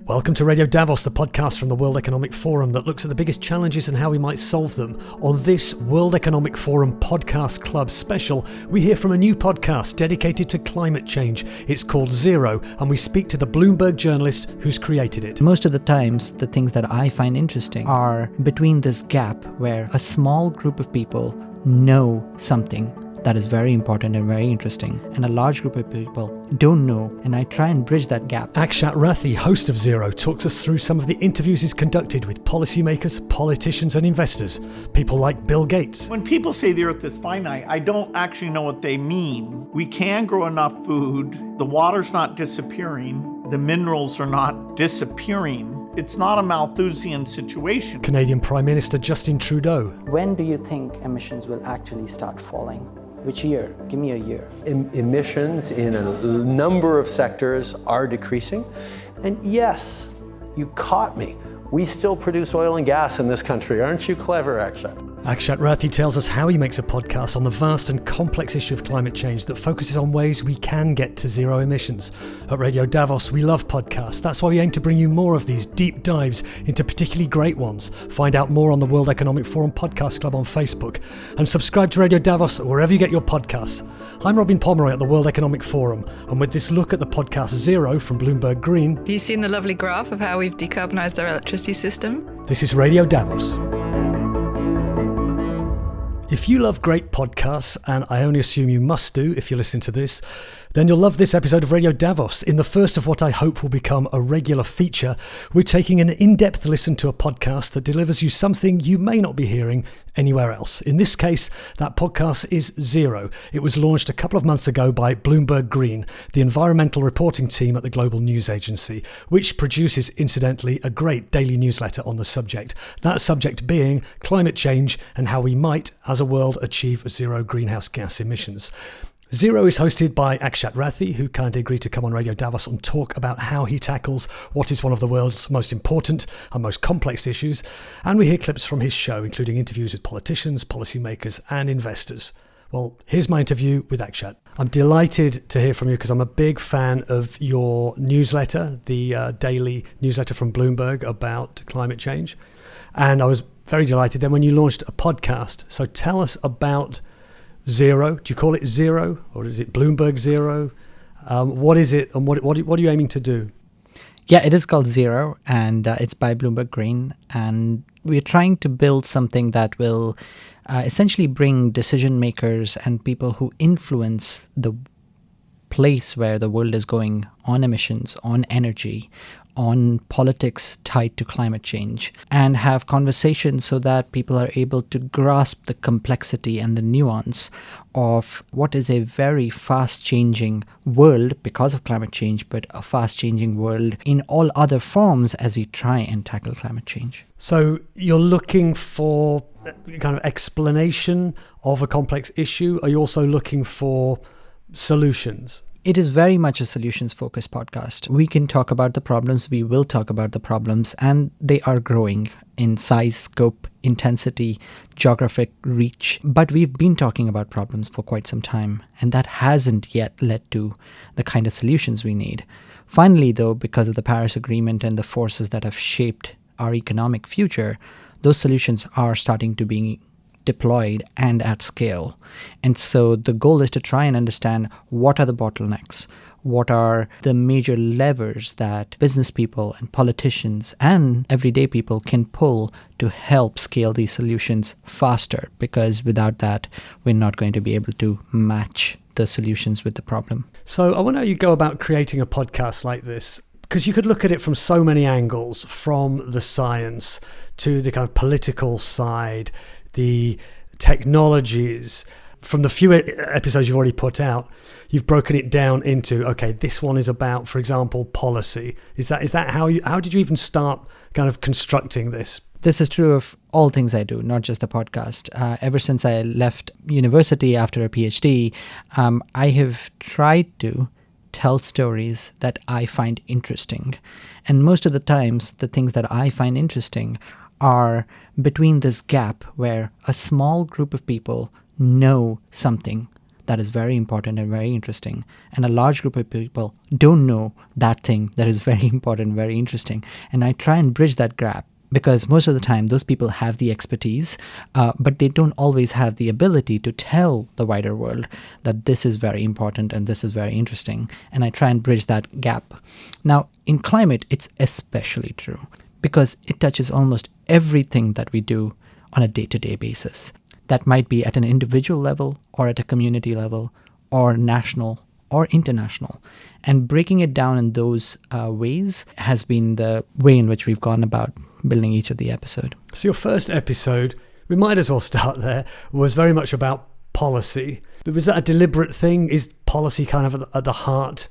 Welcome to Radio Davos, the podcast from the World Economic Forum that looks at the biggest challenges and how we might solve them. On this World Economic Forum Podcast Club special, we hear from a new podcast dedicated to climate change. It's called Zero, and we speak to the Bloomberg journalist who's created it. Most of the times, the things that I find interesting are between this gap where a small group of people know something that is very important and very interesting, and a large group of people don't know, and I try and bridge that gap. Akshat Rathi, host of Zero, talks us through some of the interviews he's conducted with policymakers, politicians and investors, people like Bill Gates. When people say the Earth is finite, I don't actually know what they mean. We can grow enough food, the water's not disappearing, the minerals are not disappearing. It's not a Malthusian situation. Canadian Prime Minister Justin Trudeau. When do you think emissions will actually start falling? Which year? Give me a year. Emissions in a number of sectors are decreasing. And yes, you caught me. We still produce oil and gas in this country. Aren't you clever, Akshat? Akshat Rathi tells us how he makes a podcast on the vast and complex issue of climate change that focuses on ways we can get to zero emissions. At Radio Davos, we love podcasts. That's why we aim to bring you more of these deep dives into particularly great ones. Find out more on the World Economic Forum Podcast Club on Facebook and subscribe to Radio Davos wherever you get your podcasts. I'm Robin Pomeroy at the World Economic Forum, and with this look at the podcast Zero from Bloomberg Green. Have you seen the lovely graph of how we've decarbonised our electricity system? This is Radio Davos. If you love great podcasts, and I only assume you must do if you're listening to this, then you'll love this episode of Radio Davos. In the first of what I hope will become a regular feature, we're taking an in-depth listen to a podcast that delivers you something you may not be hearing anywhere else. In this case, that podcast is Zero. It was launched a couple of months ago by Bloomberg Green, the environmental reporting team at the global news agency, which produces, incidentally, a great daily newsletter on the subject. That subject being climate change and how we might, as a world, achieve zero greenhouse gas emissions. Zero is hosted by Akshat Rathi, who kindly agreed to come on Radio Davos and talk about how he tackles what is one of the world's most important and most complex issues. And we hear clips from his show, including interviews with politicians, policymakers and investors. Well, here's my interview with Akshat. I'm delighted to hear from you because I'm a big fan of your newsletter, the daily newsletter from Bloomberg about climate change. And I was very delighted then when you launched a podcast. So tell us about Zero. Do you call it Zero or is it Bloomberg Zero? What is it and what are you aiming to do? Yeah, it is called Zero, and it's by Bloomberg Green. And we're trying to build something that will essentially bring decision makers and people who influence the place where the world is going on emissions, on energy, on politics tied to climate change, and have conversations so that people are able to grasp the complexity and the nuance of what is a very fast-changing world because of climate change, but a fast-changing world in all other forms as we try and tackle climate change. So you're looking for kind of explanation of a complex issue. Are you also looking for solutions? It is very much a solutions-focused podcast. We can talk about the problems, we will talk about the problems, and they are growing in size, scope, intensity, geographic reach. But we've been talking about problems for quite some time, and that hasn't yet led to the kind of solutions we need. Finally, though, because of the Paris Agreement and the forces that have shaped our economic future, those solutions are starting to be deployed and at scale. And so the goal is to try and understand what are the bottlenecks, what are the major levers that business people and politicians and everyday people can pull to help scale these solutions faster, because without that, we're not going to be able to match the solutions with the problem. So I wonder how you go about creating a podcast like this, because you could look at it from so many angles, from the science to the kind of political side, the technologies. From the few episodes you've already put out, you've broken it down into, okay, this one is about, for example, policy. Is that how did you even start kind of constructing this? This is true of all things I do, not just the podcast. Ever since I left university after a PhD, I have tried to tell stories that I find interesting. And most of the times, the things that I find interesting are between this gap where a small group of people know something that is very important and very interesting. And a large group of people don't know that thing that is very important, very interesting. And I try and bridge that gap, because most of the time those people have the expertise, but they don't always have the ability to tell the wider world that this is very important and this is very interesting. And I try and bridge that gap. Now, in climate, it's especially true because it touches almost everything that we do on a day-to-day basis. That might be at an individual level or at a community level or national or international. And breaking it down in those ways has been the way in which we've gone about building each of the episode. So your first episode, we might as well start there, was very much about policy. But was that a deliberate thing? Is policy kind of at the heart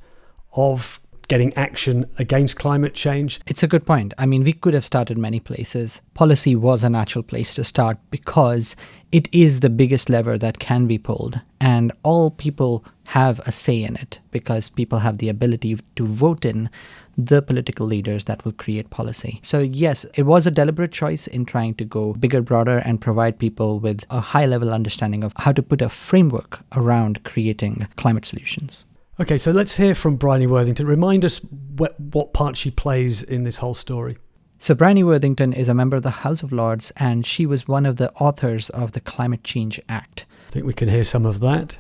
of getting action against climate change? It's a good point. I mean, we could have started many places. Policy was a natural place to start because it is the biggest lever that can be pulled. And all people have a say in it because people have the ability to vote in the political leaders that will create policy. So yes, it was a deliberate choice in trying to go bigger, broader, and provide people with a high-level understanding of how to put a framework around creating climate solutions. Okay, so let's hear from Bryony Worthington. Remind us what part she plays in this whole story. So Bryony Worthington is a member of the House of Lords, and she was one of the authors of the Climate Change Act. I think we can hear some of that.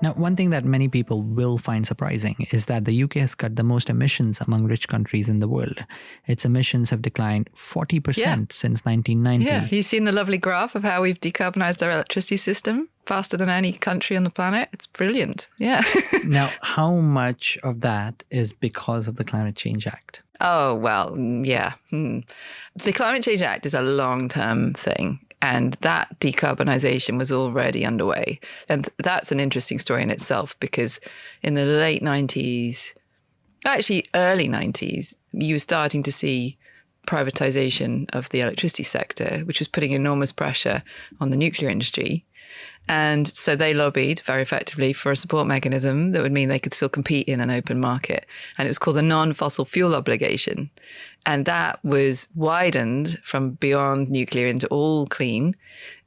Now, one thing that many people will find surprising is that the UK has cut the most emissions among rich countries in the world. Its emissions have declined 40% since 1990. Yeah, you've seen the lovely graph of how we've decarbonised our electricity system faster than any country on the planet. It's brilliant. Yeah. Now, how much of that is because of the Climate Change Act? Oh, well, yeah. The Climate Change Act is a long-term thing. And that decarbonisation was already underway. And that's an interesting story in itself because in the late 90s, actually early 90s, you were starting to see privatisation of the electricity sector, which was putting enormous pressure on the nuclear industry. And so they lobbied very effectively for a support mechanism that would mean they could still compete in an open market. And it was called the non-fossil fuel obligation. And that was widened from beyond nuclear into all clean.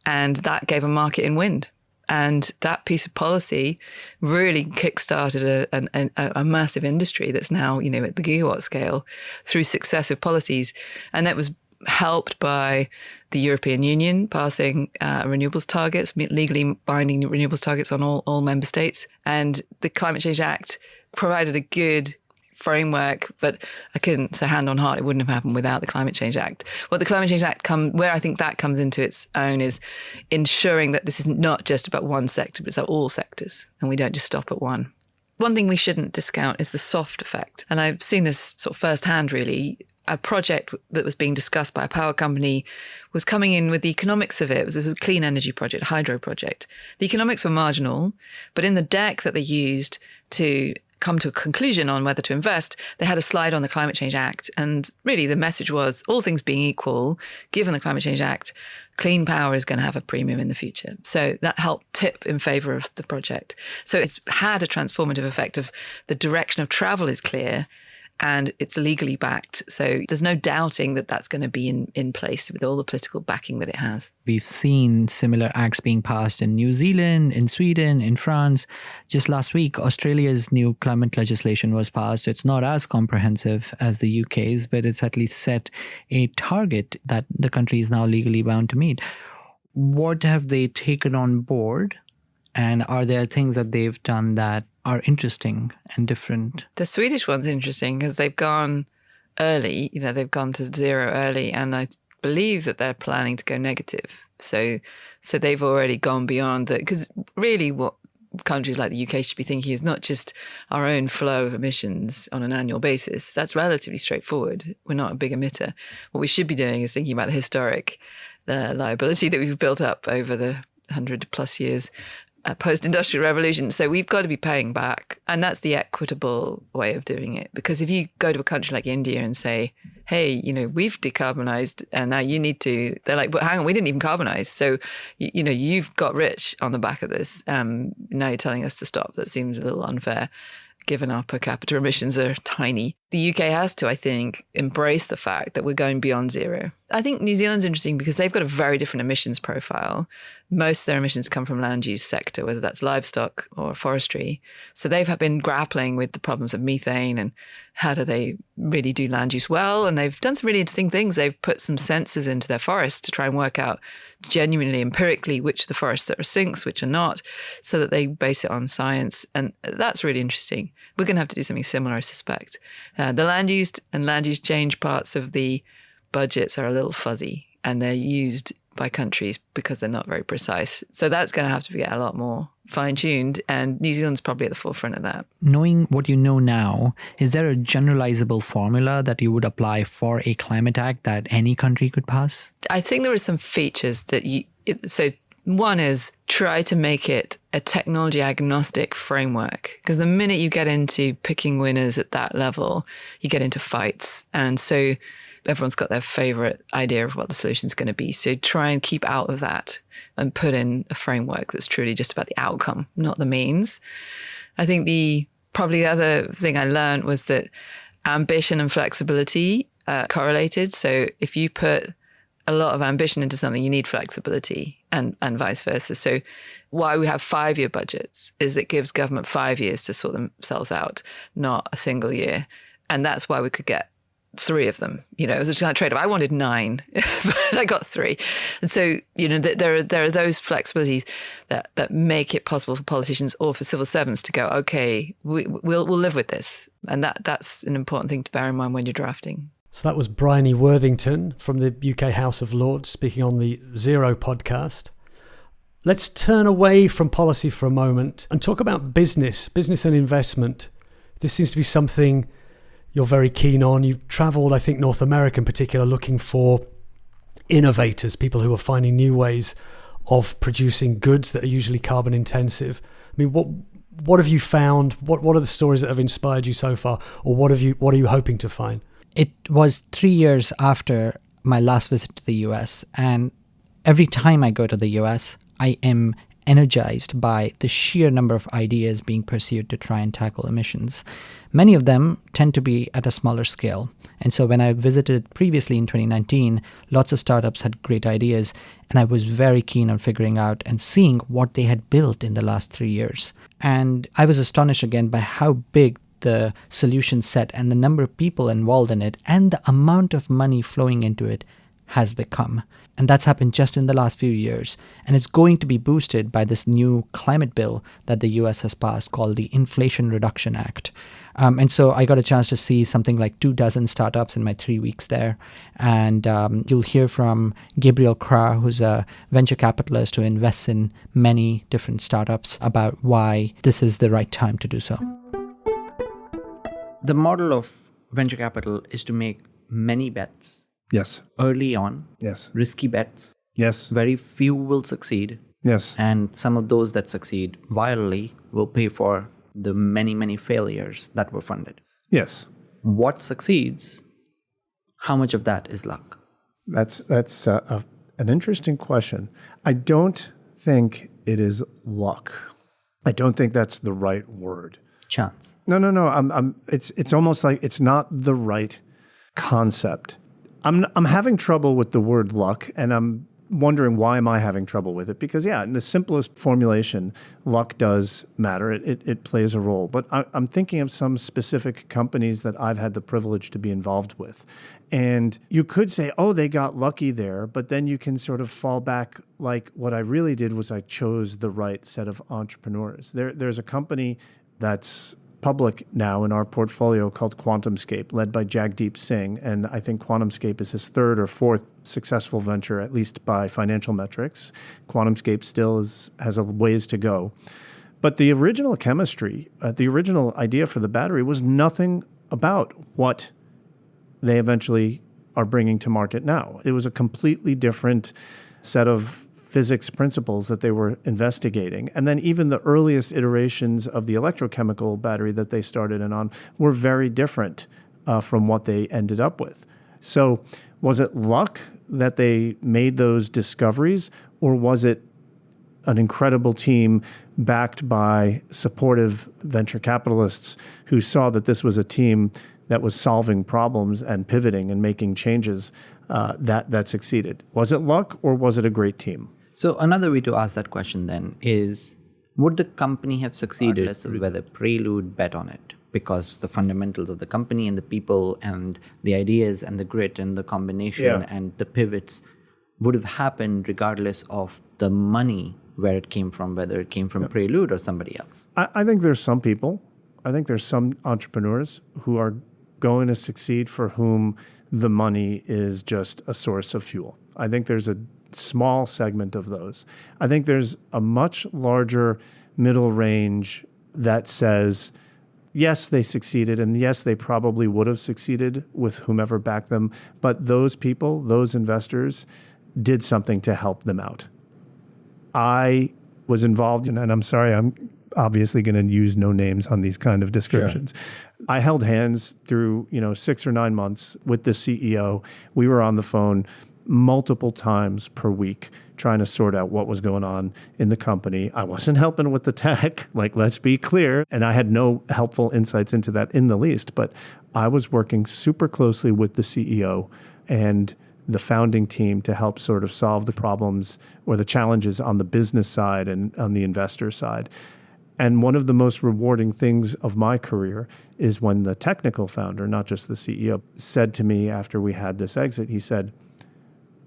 And that gave a market in wind. And that piece of policy really kickstarted a massive industry that's now, at the gigawatt scale through successive policies. And that was helped by the European Union passing renewables targets, legally binding renewables targets on all member states. And the Climate Change Act provided a good framework, but I couldn't say hand on heart it wouldn't have happened without the Climate Change Act. What the Climate Change Act where I think that comes into its own is ensuring that this is not just about one sector, but it's about all sectors, and we don't just stop at one. One thing we shouldn't discount is the soft effect. And I've seen this sort of firsthand, really. A project that was being discussed by a power company was coming in with the economics of it. It was a clean energy project, a hydro project. The economics were marginal, but in the deck that they used to come to a conclusion on whether to invest, they had a slide on the Climate Change Act. And really the message was, all things being equal, given the Climate Change Act, clean power is going to have a premium in the future. So that helped tip in favour of the project. So it's had a transformative effect of the direction of travel is clear, and it's legally backed. So there's no doubting that that's going to be in place with all the political backing that it has. We've seen similar acts being passed in New Zealand, in Sweden, in France. Just last week, Australia's new climate legislation was passed. It's not as comprehensive as the UK's, but it's at least set a target that the country is now legally bound to meet. What have they taken on board? And are there things that they've done that are interesting and different? The Swedish one's interesting because they've gone early, they've gone to zero early, and I believe that they're planning to go negative. So they've already gone beyond that, because really what countries like the UK should be thinking is not just our own flow of emissions on an annual basis. That's relatively straightforward. We're not a big emitter. What we should be doing is thinking about the liability that we've built up over the 100 plus years post-industrial revolution. So we've got to be paying back. And that's the equitable way of doing it. Because if you go to a country like India and say, hey, we've decarbonized and now you need to, they're like, but hang on, we didn't even carbonize. So, you've got rich on the back of this. Now you're telling us to stop. That seems a little unfair, given our per capita emissions are tiny. the UK has to, I think, embrace the fact that we're going beyond zero. I think New Zealand's interesting because they've got a very different emissions profile. Most of their emissions come from land use sector, whether that's livestock or forestry. So they've been grappling with the problems of methane and how do they really do land use well. And they've done some really interesting things. They've put some sensors into their forests to try and work out genuinely empirically which of the forests that are sinks, which are not, so that they base it on science. And that's really interesting. We're going to have to do something similar, I suspect. The land use and land use change parts of the budgets are a little fuzzy, and they're used by countries because they're not very precise. So that's going to have to get a lot more fine-tuned, and New Zealand's probably at the forefront of that. Knowing what you know now, is there a generalizable formula that you would apply for a climate act that any country could pass? I think there are some features that so one is try to make it a technology agnostic framework, because the minute you get into picking winners at that level, you get into fights. And so everyone's got their favorite idea of what the solution is going to be. So try and keep out of that and put in a framework that's truly just about the outcome, not the means. I think probably the other thing I learned was that ambition and flexibility are correlated. So if you put a lot of ambition into something, you need flexibility, and vice versa. So why we have 5-year budgets is it gives government 5 years to sort themselves out, not a single year. And that's why we could get 3 of them. It was a kind of trade-off. I wanted 9, but I got 3. And so, there are those flexibilities that make it possible for politicians or for civil servants to go, okay, we'll live with this. And that's an important thing to bear in mind when you're drafting. So that was Bryony Worthington from the UK House of Lords speaking on the Zero podcast. Let's turn away from policy for a moment and talk about business and investment. This seems to be something you're very keen on. You've travelled, I think, North America in particular, looking for innovators, people who are finding new ways of producing goods that are usually carbon intensive. I mean, what have you found? What are the stories that have inspired you so far, or what are you hoping to find? It was 3 years after my last visit to the US, and every time I go to the US, I am energized by the sheer number of ideas being pursued to try and tackle emissions. Many of them tend to be at a smaller scale. And so when I visited previously in 2019, lots of startups had great ideas, and I was very keen on figuring out and seeing what they had built in the last 3 years. And I was astonished again by how big the solution set and the number of people involved in it and the amount of money flowing into it has become. And that's happened just in the last few years. And it's going to be boosted by this new climate bill that the US has passed called the Inflation Reduction Act. And so I got a chance to see something like 24 startups in my 3 weeks there. And you'll hear from Gabriel Kra, who's a venture capitalist who invests in many different startups, about why this is the right time to do so. The model of venture capital is to make many bets. Yes. Early on. Yes. Risky bets. Yes. Very few will succeed. Yes. And some of those that succeed virally will pay for the many, many failures that were funded. Yes. What succeeds, how much of that is luck? That's an interesting question. I don't think it is luck. I don't think that's the right word. Chance. No. It's almost like it's not the right concept. I'm having trouble with the word luck, and I'm wondering why am I having trouble with it? Because in the simplest formulation, luck does matter. It plays a role. But I'm thinking of some specific companies that I've had the privilege to be involved with. And you could say, oh, they got lucky there, but then you can sort of fall back like what I really did was I chose the right set of entrepreneurs. There's a company that's public now in our portfolio called QuantumScape, led by Jagdeep Singh. And I think QuantumScape is his 3rd or 4th successful venture, at least by financial metrics. QuantumScape still has a ways to go. But the original chemistry, the original idea for the battery was nothing about what they eventually are bringing to market now. It was a completely different set of physics principles that they were investigating. And then even the earliest iterations of the electrochemical battery that they started in on were very different from what they ended up with. So was it luck that they made those discoveries, or was it an incredible team backed by supportive venture capitalists who saw that this was a team that was solving problems and pivoting and making changes that succeeded. Was it luck or was it a great team? So another way to ask that question then is, would the company have succeeded whether Prelude bet on it? Because the fundamentals of the company and the people and the ideas and the grit and the combination and the pivots would have happened regardless of the money, where it came from, whether it came from Prelude or somebody else. I think there's some people, I think there's some entrepreneurs who are going to succeed for whom the money is just a source of fuel. I think there's a small segment of those. I think there's a much larger middle range that says, yes, they succeeded, and yes, they probably would have succeeded with whomever backed them, but those people, those investors, did something to help them out. I was involved in, and I'm sorry, I'm obviously going to use no names on these kind of descriptions. Sure. I held hands through 6 or 9 months with the CEO. We were on the phone multiple times per week trying to sort out what was going on in the company. I wasn't helping with the tech, let's be clear, and I had no helpful insights into that in the least, but I was working super closely with the CEO and the founding team to help sort of solve the problems or the challenges on the business side and on the investor side. And one of the most rewarding things of my career is when the technical founder, not just the CEO, said to me after we had this exit, he said,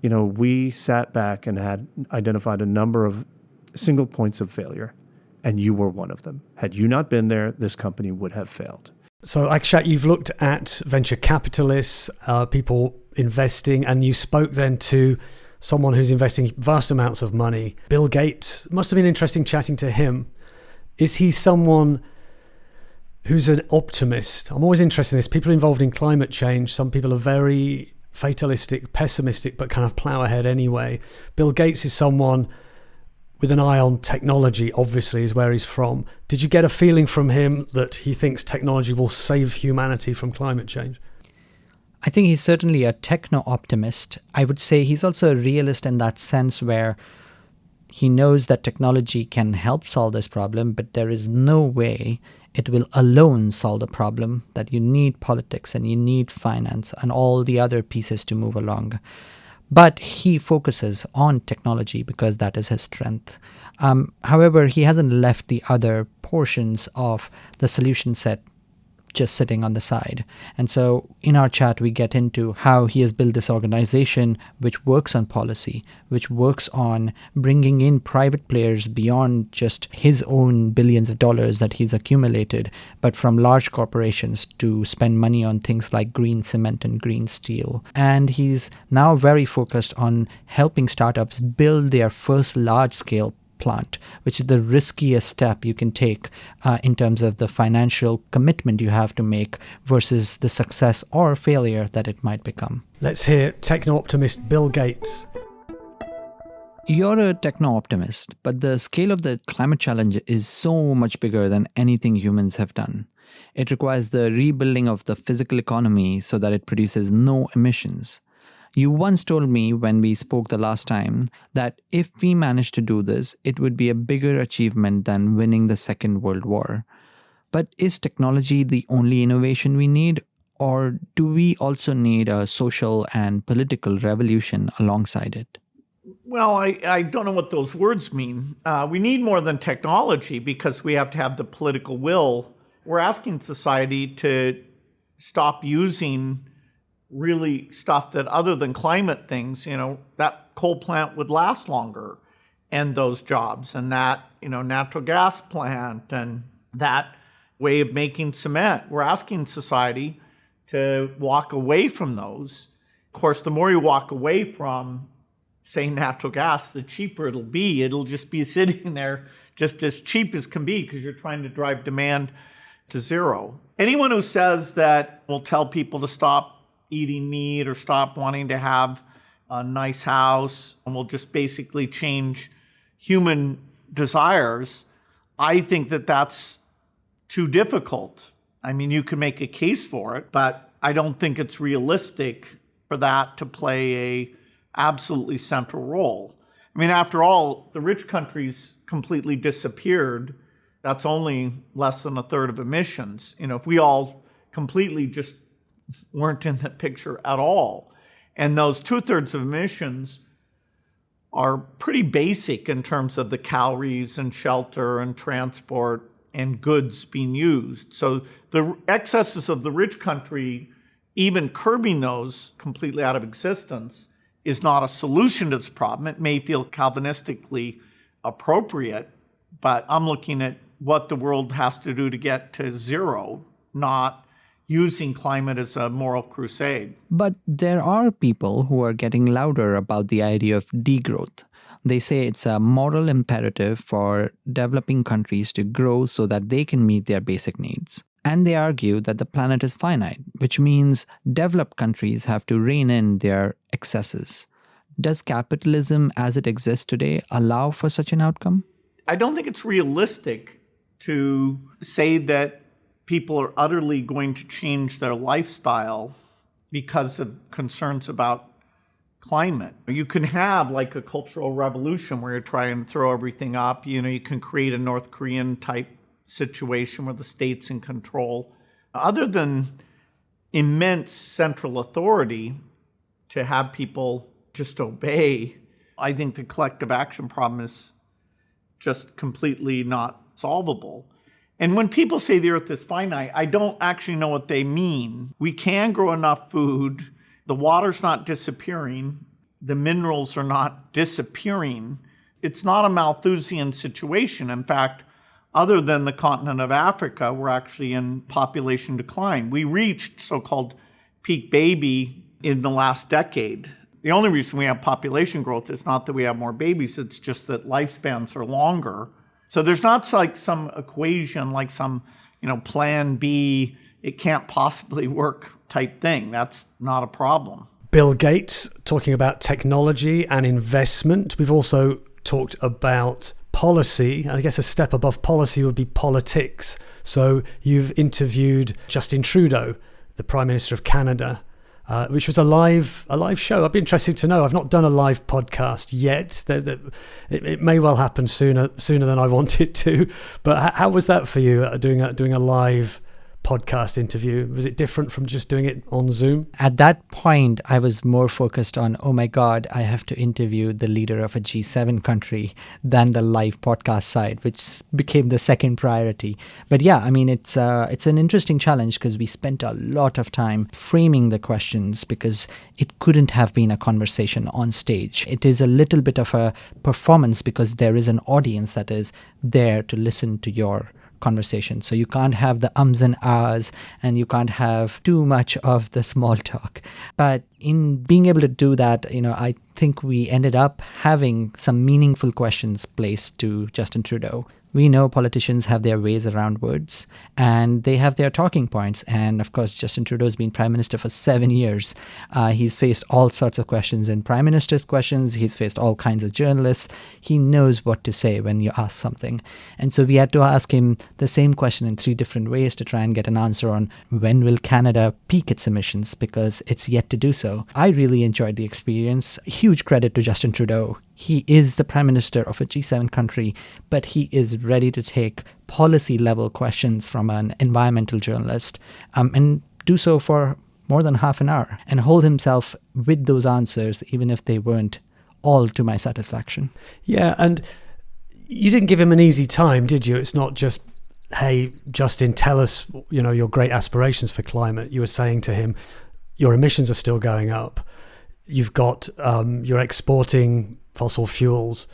we sat back and had identified a number of single points of failure, and you were one of them. Had you not been there, this company would have failed. So Akshat, you've looked at venture capitalists, people investing, and you spoke then to someone who's investing vast amounts of money. Bill Gates, must have been interesting chatting to him. Is he someone who's an optimist? I'm always interested in this. People involved in climate change, some people are very fatalistic, pessimistic, but kind of plow ahead anyway. Bill Gates is someone with an eye on technology, obviously, is where he's from. Did you get a feeling from him that he thinks technology will save humanity from climate change? I think he's certainly a techno-optimist. I would say he's also a realist in that sense where he knows that technology can help solve this problem, but there is no way it will alone solve the problem, that you need politics and you need finance and all the other pieces to move along. But he focuses on technology because that is his strength. However, he hasn't left the other portions of the solution set just sitting on the side. And so in our chat, we get into how he has built this organization which works on policy, which works on bringing in private players beyond just his own billions of dollars that he's accumulated, but from large corporations to spend money on things like green cement and green steel. And he's now very focused on helping startups build their first large-scale plant, which is the riskiest step you can take in terms of the financial commitment you have to make versus the success or failure that it might become. Let's hear techno-optimist Bill Gates. You're a techno-optimist, but the scale of the climate challenge is so much bigger than anything humans have done. It requires the rebuilding of the physical economy so that it produces no emissions. You once told me when we spoke the last time that if we managed to do this, it would be a bigger achievement than winning the Second World War. But is technology the only innovation we need, or do we also need a social and political revolution alongside it? Well, I don't know what those words mean. We need more than technology because we have to have the political will. We're asking society to stop using really stuff that other than climate things, that coal plant would last longer and those jobs, and that, natural gas plant and that way of making cement. We're asking society to walk away from those. Of course, the more you walk away from, say, natural gas, the cheaper it'll be. It'll just be sitting there just as cheap as can be because you're trying to drive demand to zero. Anyone who says that will tell people to stop eating meat or stop wanting to have a nice house and will just basically change human desires, I think that that's too difficult. I mean, you can make a case for it, but I don't think it's realistic for that to play a absolutely central role. I mean, after all, the rich countries completely disappeared. That's only less than a third of emissions. If we all completely just weren't in the picture at all. And those 2/3 of emissions are pretty basic in terms of the calories and shelter and transport and goods being used. So the excesses of the rich country, even curbing those completely out of existence, is not a solution to this problem. It may feel Calvinistically appropriate, but I'm looking at what the world has to do to get to zero, not using climate as a moral crusade. But there are people who are getting louder about the idea of degrowth. They say it's a moral imperative for developing countries to grow so that they can meet their basic needs. And they argue that the planet is finite, which means developed countries have to rein in their excesses. Does capitalism as it exists today allow for such an outcome? I don't think it's realistic to say that people are utterly going to change their lifestyle because of concerns about climate. You can have like a cultural revolution where you're trying to throw everything up. You can create a North Korean type situation where the state's in control. Other than immense central authority to have people just obey, I think the collective action problem is just completely not solvable. And when people say the earth is finite, I don't actually know what they mean. We can grow enough food. The water's not disappearing. The minerals are not disappearing. It's not a Malthusian situation. In fact, other than the continent of Africa, we're actually in population decline. We reached so-called peak baby in the last decade. The only reason we have population growth is not that we have more babies, it's just that lifespans are longer. So there's not like some equation, like some, plan B, it can't possibly work type thing. That's not a problem. Bill Gates talking about technology and investment. We've also talked about policy, and I guess a step above policy would be politics. So you've interviewed Justin Trudeau, the Prime Minister of Canada, which was a live show. I'd be interested to know. I've not done a live podcast yet. It may well happen sooner than I want it to. But how was that for you, doing a live podcast interview? Was it different from just doing it on Zoom? At that point, I was more focused on, oh my God, I have to interview the leader of a G7 country than the live podcast side, which became the second priority. But yeah, I mean, it's an interesting challenge because we spent a lot of time framing the questions because it couldn't have been a conversation on stage. It is a little bit of a performance because there is an audience that is there to listen to your conversation. So you can't have the ums and ahs and you can't have too much of the small talk. But in being able to do that, I think we ended up having some meaningful questions placed to Justin Trudeau. We know politicians have their ways around words and they have their talking points. And of course, Justin Trudeau has been Prime Minister for 7 years. He's faced all sorts of questions in Prime Minister's questions. He's faced all kinds of journalists. He knows what to say when you ask something. And so we had to ask him the same question in 3 different ways to try and get an answer on when will Canada peak its emissions, because it's yet to do so. I really enjoyed the experience. Huge credit to Justin Trudeau. He is the Prime Minister of a G7 country, but he is ready to take policy-level questions from an environmental journalist and do so for more than half an hour and hold himself with those answers, even if they weren't all to my satisfaction. Yeah, and you didn't give him an easy time, did you? It's not just, hey, Justin, tell us, your great aspirations for climate. You were saying to him, your emissions are still going up. You've got, you're exporting fossil fuels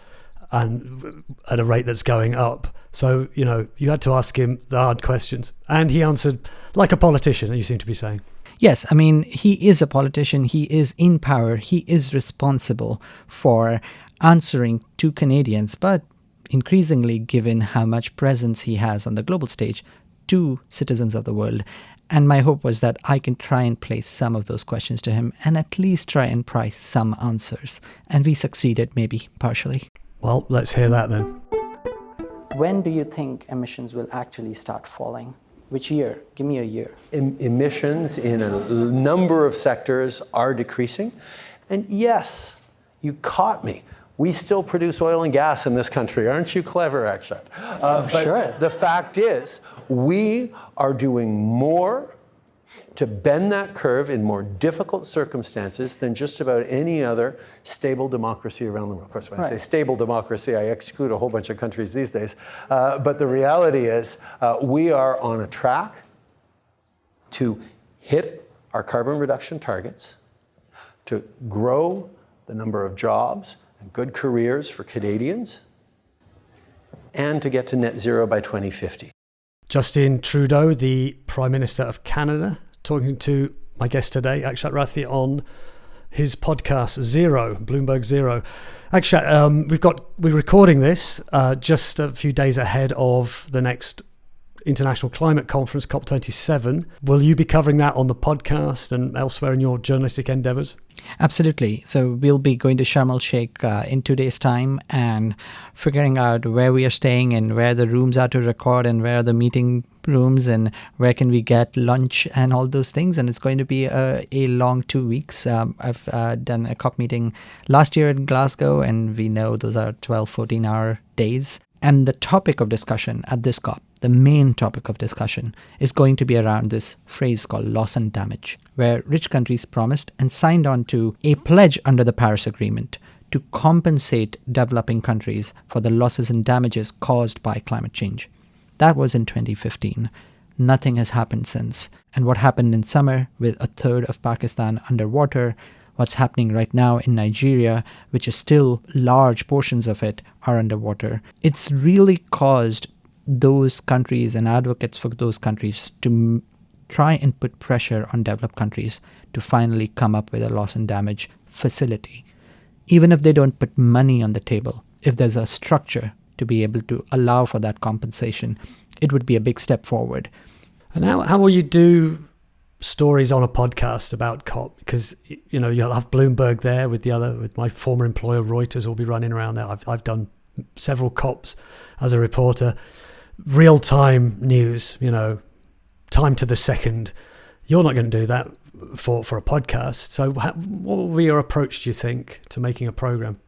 and at a rate that's going up. So, you had to ask him the hard questions. And he answered like a politician, you seem to be saying. Yes, I mean, he is a politician. He is in power. He is responsible for answering to Canadians, but increasingly, given how much presence he has on the global stage, to citizens of the world. And my hope was that I can try and place some of those questions to him and at least try and price some answers. And we succeeded, maybe partially. Well, let's hear that then. When do you think emissions will actually start falling? Which year? Give me a year. Emissions in a number of sectors are decreasing. And yes, you caught me. We still produce oil and gas in this country. Aren't you clever, Akshat? Sure. The fact is, we are doing more to bend that curve in more difficult circumstances than just about any other stable democracy around the world. Of course, when I say stable democracy, I exclude a whole bunch of countries these days. But the reality is we are on a track to hit our carbon reduction targets, to grow the number of jobs and good careers for Canadians, and to get to net zero by 2050. Justin Trudeau, the Prime Minister of Canada, talking to my guest today, Akshat Rathi, on his podcast Zero, Bloomberg Zero. Akshat, we're recording this just a few days ahead of the next International Climate Conference, COP27. Will you be covering that on the podcast and elsewhere in your journalistic endeavours? Absolutely. So we'll be going to Sharm el-Sheikh in 2 days' time and figuring out where we are staying and where the rooms are to record and where are the meeting rooms and where can we get lunch and all those things. And it's going to be a long 2 weeks. I've done a COP meeting last year in Glasgow, and we know those are 12, 14-hour days. And the topic of discussion at this COP, the main topic of discussion, is going to be around this phrase called loss and damage, where rich countries promised and signed on to a pledge under the Paris Agreement to compensate developing countries for the losses and damages caused by climate change. That was in 2015. Nothing has happened since. And what happened in summer with a third of Pakistan underwater, what's happening right now in Nigeria, which is still large portions of it are underwater, it's really caused those countries and advocates for those countries to try and put pressure on developed countries to finally come up with a loss and damage facility. Even if they don't put money on the table, if there's a structure to be able to allow for that compensation, it would be a big step forward. And how will you do stories on a podcast about COP? Because you'll have Bloomberg there with my former employer Reuters will be running around there. I've done several COPs as a reporter. Real-time news, time to the second. You're not going to do that for a podcast. So what will be your approach, do you think, to making a program?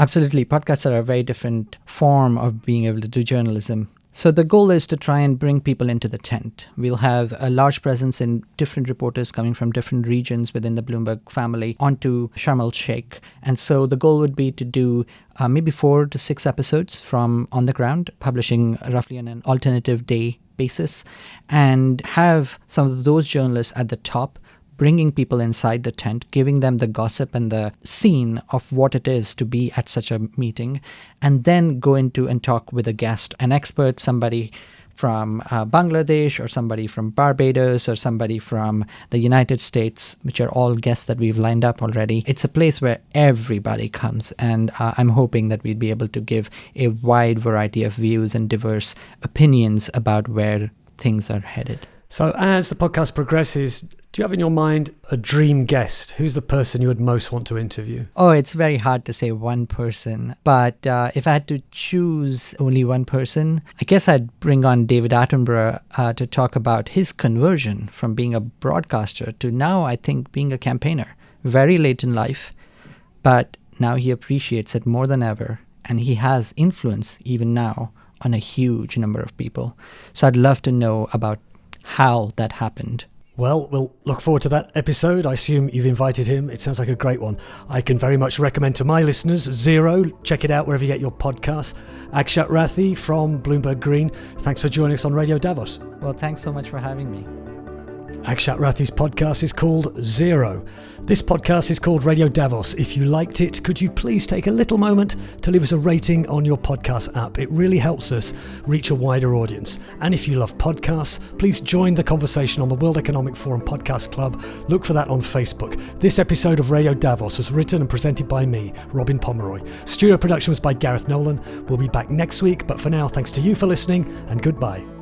Absolutely. Podcasts are a very different form of being able to do journalism. So the goal is to try and bring people into the tent. We'll have a large presence in different reporters coming from different regions within the Bloomberg family onto Sharm el-Sheikh. And so the goal would be to do maybe 4 to 6 episodes from on the ground, publishing roughly on an alternative day basis, and have some of those journalists at the top bringing people inside the tent, giving them the gossip and the scene of what it is to be at such a meeting, and then go into and talk with a guest, an expert, somebody from Bangladesh or somebody from Barbados or somebody from the United States, which are all guests that we've lined up already. It's a place where everybody comes, and I'm hoping that we'd be able to give a wide variety of views and diverse opinions about where things are headed. So as the podcast progresses, do you have in your mind a dream guest? Who's the person you would most want to interview? Oh, it's very hard to say one person. But if I had to choose only one person, I guess I'd bring on David Attenborough to talk about his conversion from being a broadcaster to now, I think, being a campaigner. Very late in life, but now he appreciates it more than ever. And he has influence even now on a huge number of people. So I'd love to know about how that happened. Well, we'll look forward to that episode. I assume you've invited him. It sounds like a great one. I can very much recommend to my listeners Zero. Check it out wherever you get your podcasts. Akshat Rathi from Bloomberg Green, thanks for joining us on Radio Davos. Well, thanks so much for having me. Akshat Rathi's podcast is called Zero. This podcast is called Radio Davos. If you liked it, could you please take a little moment to leave us a rating on your podcast app? It really helps us reach a wider audience. And if you love podcasts, please join the conversation on the World Economic Forum Podcast Club. Look for that on Facebook. This episode of Radio Davos was written and presented by me, Robin Pomeroy. Studio production was by Gareth Nolan. We'll be back next week, but for now, thanks to you for listening, and goodbye.